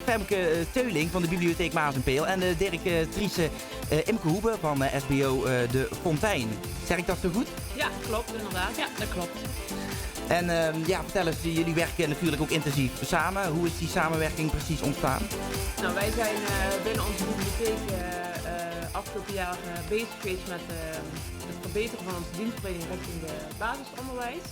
Femke Teuling van de Bibliotheek Maas en Peel en de directrice Imke Hoebe van SBO De Fontein. Zeg ik dat zo goed? Ja, klopt inderdaad. Ja, dat klopt. En vertel eens, jullie werken natuurlijk ook intensief samen. Hoe is die samenwerking precies ontstaan? Nou, wij zijn binnen onze bibliotheek afgelopen jaar bezig geweest met het verbeteren van onze dienstverlening richting de basisonderwijs.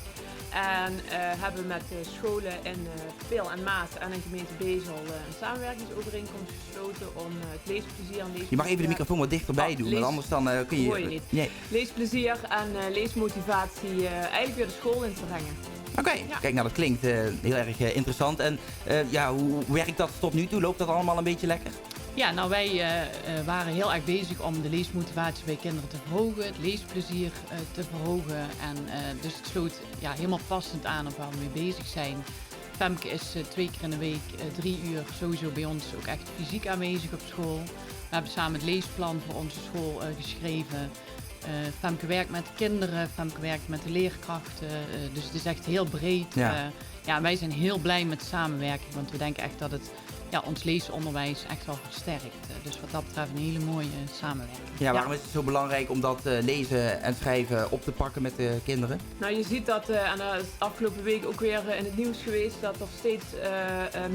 En hebben met scholen in Peel en Maas en in gemeente Bezel een samenwerkingsovereenkomst gesloten om het leesplezier en leesplezier... Je mag even de microfoon wat dichterbij doen, want anders dan kun je... Hoor je niet. Nee. Leesplezier en leesmotivatie eigenlijk weer de school in te brengen. Oké, kijk, nou dat klinkt heel erg interessant. En hoe werkt dat tot nu toe? Loopt dat allemaal een beetje lekker? Ja, nou wij waren heel erg bezig om de leesmotivatie bij kinderen te verhogen, het leesplezier te verhogen. En dus het sloot helemaal passend aan op waar we mee bezig zijn. Femke is 2 keer in de week 3 uur sowieso bij ons ook echt fysiek aanwezig op school. We hebben samen het leesplan voor onze school geschreven. Femke werkt met de kinderen, Femke werkt met de leerkrachten, dus het is echt heel breed. Ja. Wij zijn heel blij met de samenwerking, want we denken echt dat het ons leesonderwijs echt wel versterkt. Dus wat dat betreft een hele mooie samenwerking. Ja, waarom is het zo belangrijk om dat lezen en schrijven op te pakken met de kinderen? Nou, je ziet dat, en dat is afgelopen week ook weer in het nieuws geweest, dat er steeds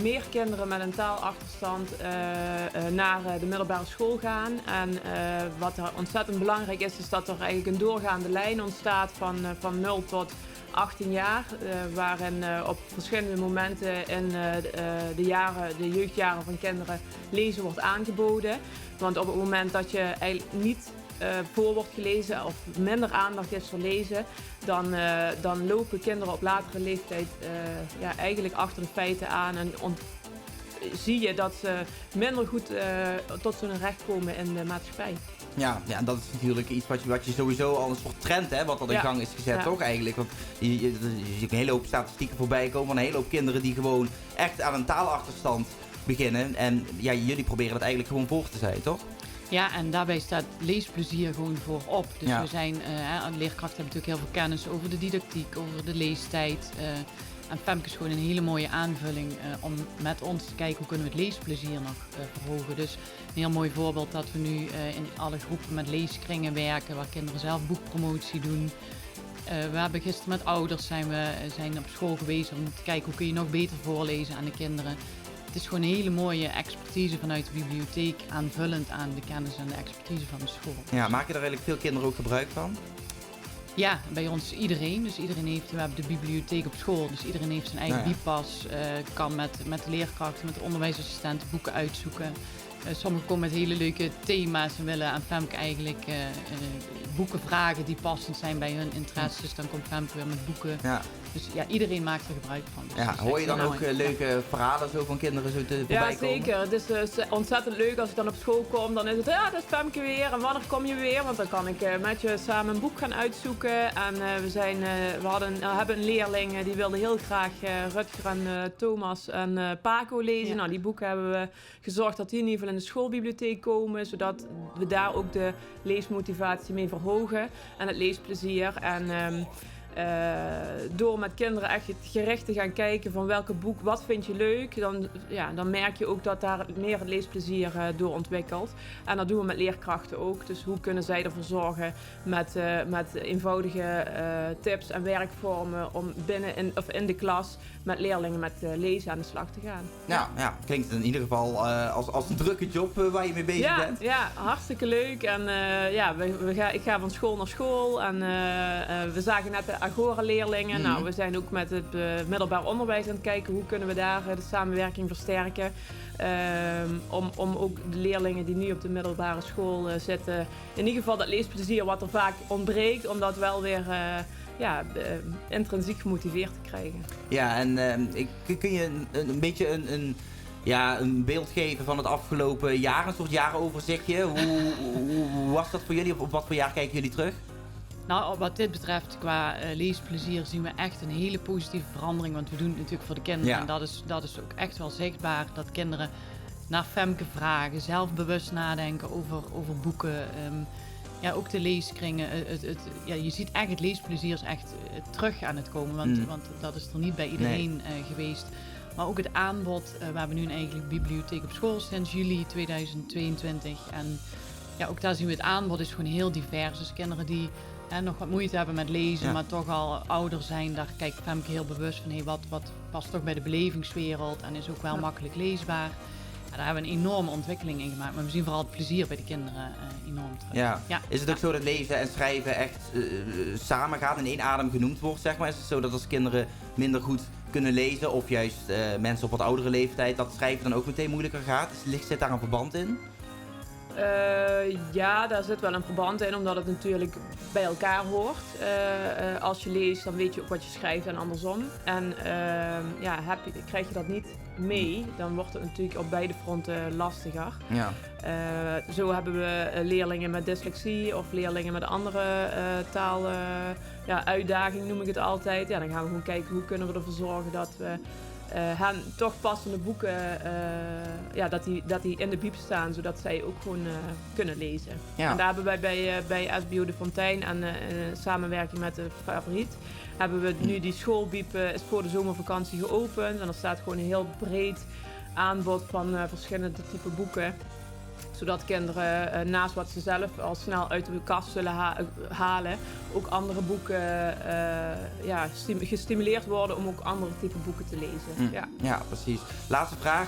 meer kinderen met een taalachterstand naar de middelbare school gaan. En wat er ontzettend belangrijk is dat er eigenlijk een doorgaande lijn ontstaat van 0 tot 18 jaar, waarin op verschillende momenten in de jeugdjaren van kinderen lezen wordt aangeboden. Want op het moment dat je eigenlijk niet voor wordt gelezen of minder aandacht is voor lezen, dan lopen kinderen op latere leeftijd eigenlijk achter de feiten aan en zie je dat ze minder goed tot hun recht komen in de maatschappij. Ja, dat is natuurlijk iets wat je sowieso al een soort trend, hè, wat al in gang is gezet, toch eigenlijk? Want je ziet een hele hoop statistieken voorbij komen van een hele hoop kinderen die gewoon echt aan een taalachterstand beginnen. En jullie proberen dat eigenlijk gewoon voor te zijn, toch? Ja, en daarbij staat leesplezier gewoon voorop. Dus we zijn, leerkrachten hebben natuurlijk heel veel kennis over de didactiek, over de leestijd. En Femke is gewoon een hele mooie aanvulling om met ons te kijken hoe kunnen we het leesplezier nog verhogen. Dus een heel mooi voorbeeld dat we nu in alle groepen met leeskringen werken, waar kinderen zelf boekpromotie doen. We hebben gisteren met ouders zijn op school geweest om te kijken hoe kun je nog beter voorlezen aan de kinderen. Het is gewoon een hele mooie expertise vanuit de bibliotheek, aanvullend aan de kennis en de expertise van de school. Ja, maken er eigenlijk veel kinderen ook gebruik van? Ja, bij ons iedereen. Dus iedereen heeft, we hebben de bibliotheek op school, dus iedereen heeft zijn eigen bipas, kan met de leerkrachten, met de onderwijsassistenten boeken uitzoeken. Sommigen komen met hele leuke thema's en willen aan Femke eigenlijk boeken vragen die passend zijn bij hun interesses. Dan komt Femke weer met boeken. Ja. Dus iedereen maakt er gebruik van. Dus hoor je dan ook leuke verhalen zo van kinderen zo voorbij komen? Ja, zeker. Het is ontzettend leuk als ik dan op school kom. Dan is het, dat is Femke weer. En wanneer kom je weer? Want dan kan ik met je samen een boek gaan uitzoeken. En we hebben een leerling die wilde heel graag Rutger en Thomas en Paco lezen. Ja. Nou, die boeken hebben we gezorgd dat die in ieder geval in de schoolbibliotheek komen. Zodat we daar ook de leesmotivatie mee verhogen. En het leesplezier. En door met kinderen echt gericht te gaan kijken van welke boek, wat vind je leuk, dan merk je ook dat daar meer het leesplezier door ontwikkelt. En dat doen we met leerkrachten ook. Dus hoe kunnen zij ervoor zorgen met eenvoudige tips en werkvormen om in de klas met leerlingen met lezen aan de slag te gaan. Ja, klinkt in ieder geval als een drukke job waar je mee bezig bent. Ja, hartstikke leuk. En ik ga van school naar school en we zagen net de Agora-leerlingen. Nou, we zijn ook met het middelbaar onderwijs aan het kijken hoe kunnen we daar de samenwerking versterken. Om ook de leerlingen die nu op de middelbare school zitten, in ieder geval dat leesplezier wat er vaak ontbreekt, om dat wel weer intrinsiek gemotiveerd te krijgen. Ja, en kun je een beetje een beeld geven van het afgelopen jaar, een soort jarenoverzichtje? Hoe was dat voor jullie? Op wat voor jaar kijken jullie terug? Nou, wat dit betreft, qua leesplezier zien we echt een hele positieve verandering. Want we doen het natuurlijk voor de kinderen. En dat is ook echt wel zichtbaar dat kinderen naar Femke vragen, zelf bewust nadenken over boeken. Ook de leeskringen. Je ziet echt het leesplezier is echt terug aan het komen. Want dat is er niet bij iedereen geweest. Maar ook het aanbod. We hebben nu een eigen bibliotheek op school sinds juli 2022. En ja, ook daar zien we het aanbod is gewoon heel divers. Dus kinderen die nog wat moeite hebben met lezen, maar toch al ouder zijn, daar kijkt Femke heel bewust van wat past toch bij de belevingswereld en is ook wel makkelijk leesbaar. Ja, daar hebben we een enorme ontwikkeling in gemaakt. Maar we zien vooral het plezier bij de kinderen enorm terug. Ja. Is het ook zo dat lezen en schrijven echt samen gaat, in één adem genoemd wordt, zeg maar? Is het zo dat als kinderen minder goed kunnen lezen, of juist mensen op wat oudere leeftijd, dat schrijven dan ook meteen moeilijker gaat? Zit daar een verband in? Ja, daar zit wel een verband in, omdat het natuurlijk bij elkaar hoort. Als je leest, dan weet je ook wat je schrijft en andersom. En krijg je dat niet mee, dan wordt het natuurlijk op beide fronten lastiger. Ja. Zo hebben we leerlingen met dyslexie of leerlingen met andere uitdaging, noem ik het altijd. Ja, dan gaan we gewoon kijken hoe kunnen we ervoor zorgen dat we hen toch passende boeken, dat die in de bieb staan, zodat zij ook gewoon kunnen lezen. Ja. En daar hebben wij bij SBO De Fontein en samenwerking met de Favoriet, hebben we nu die schoolbiep is voor de zomervakantie geopend. En er staat gewoon een heel breed aanbod van verschillende type boeken. Zodat kinderen naast wat ze zelf al snel uit de kast zullen halen, ook andere boeken gestimuleerd worden om ook andere type boeken te lezen. Ja, precies. Laatste vraag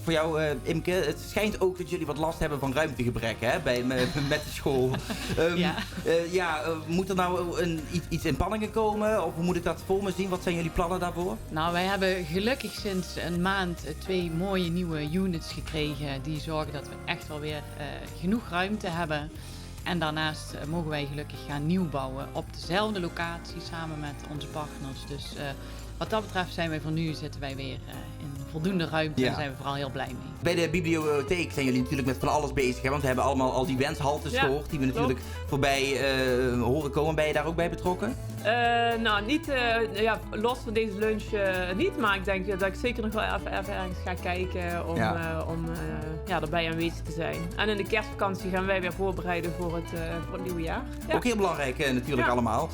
voor jou, Imke. Het schijnt ook dat jullie wat last hebben van ruimtegebrek, hè, met de school. Moet er nou iets in planningen komen? Of hoe moet ik dat voor me zien? Wat zijn jullie plannen daarvoor? Nou, wij hebben gelukkig sinds een maand 2 mooie nieuwe units gekregen die zorgen dat we echt wel weer genoeg ruimte hebben. En daarnaast mogen wij gelukkig gaan nieuwbouwen op dezelfde locatie samen met onze partners. Dus wat dat betreft zitten wij weer in voldoende ruimte en zijn we vooral heel blij mee. Bij de bibliotheek zijn jullie natuurlijk met van alles bezig, hè? Want we hebben allemaal al die wenshaltes gehoord die we natuurlijk voorbij horen komen. Ben je daar ook bij betrokken? Niet los van deze lunch niet, maar ik denk dat ik zeker nog wel even ergens ga kijken om erbij aanwezig te zijn. En in de kerstvakantie gaan wij weer voorbereiden voor het nieuwe jaar. Ja. Ook heel belangrijk natuurlijk allemaal.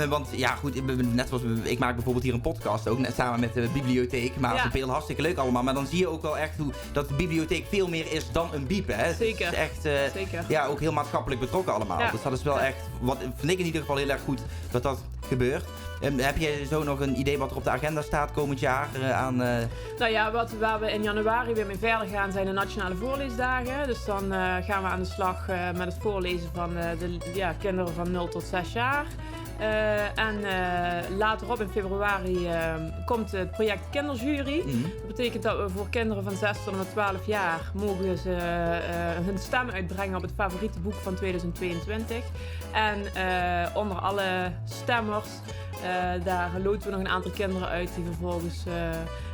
Want ja goed, net zoals ik maak bijvoorbeeld hier een podcast ook samen met de bibliotheek. Maar het is hartstikke leuk allemaal. Maar dan zie je ook wel echt dat de bibliotheek veel meer is dan een biep. Hè? Zeker. Het is echt Zeker. Ook heel maatschappelijk betrokken allemaal. Ja. Dus dat is wel echt, wat vind ik in ieder geval heel erg goed dat gebeurt. Heb je zo nog een idee wat er op de agenda staat komend jaar aan? Waar we in januari weer mee verder gaan zijn de Nationale Voorleesdagen. Dus dan gaan we aan de slag met het voorlezen van de kinderen van 0 tot 6 jaar. Later op in februari komt het project Kinderjury. Dat betekent dat we voor kinderen van 6 tot en met 12 jaar mogen ze hun stem uitbrengen op het favoriete boek van 2022. En onder alle stemmers, daar loten we nog een aantal kinderen uit die vervolgens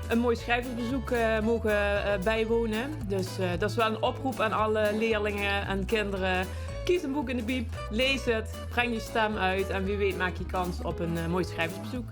een mooi schrijversbezoek mogen bijwonen. Dus dat is wel een oproep aan alle leerlingen en kinderen. Kies een boek in de bieb, lees het, breng je stem uit en wie weet maak je kans op een mooi schrijversbezoek.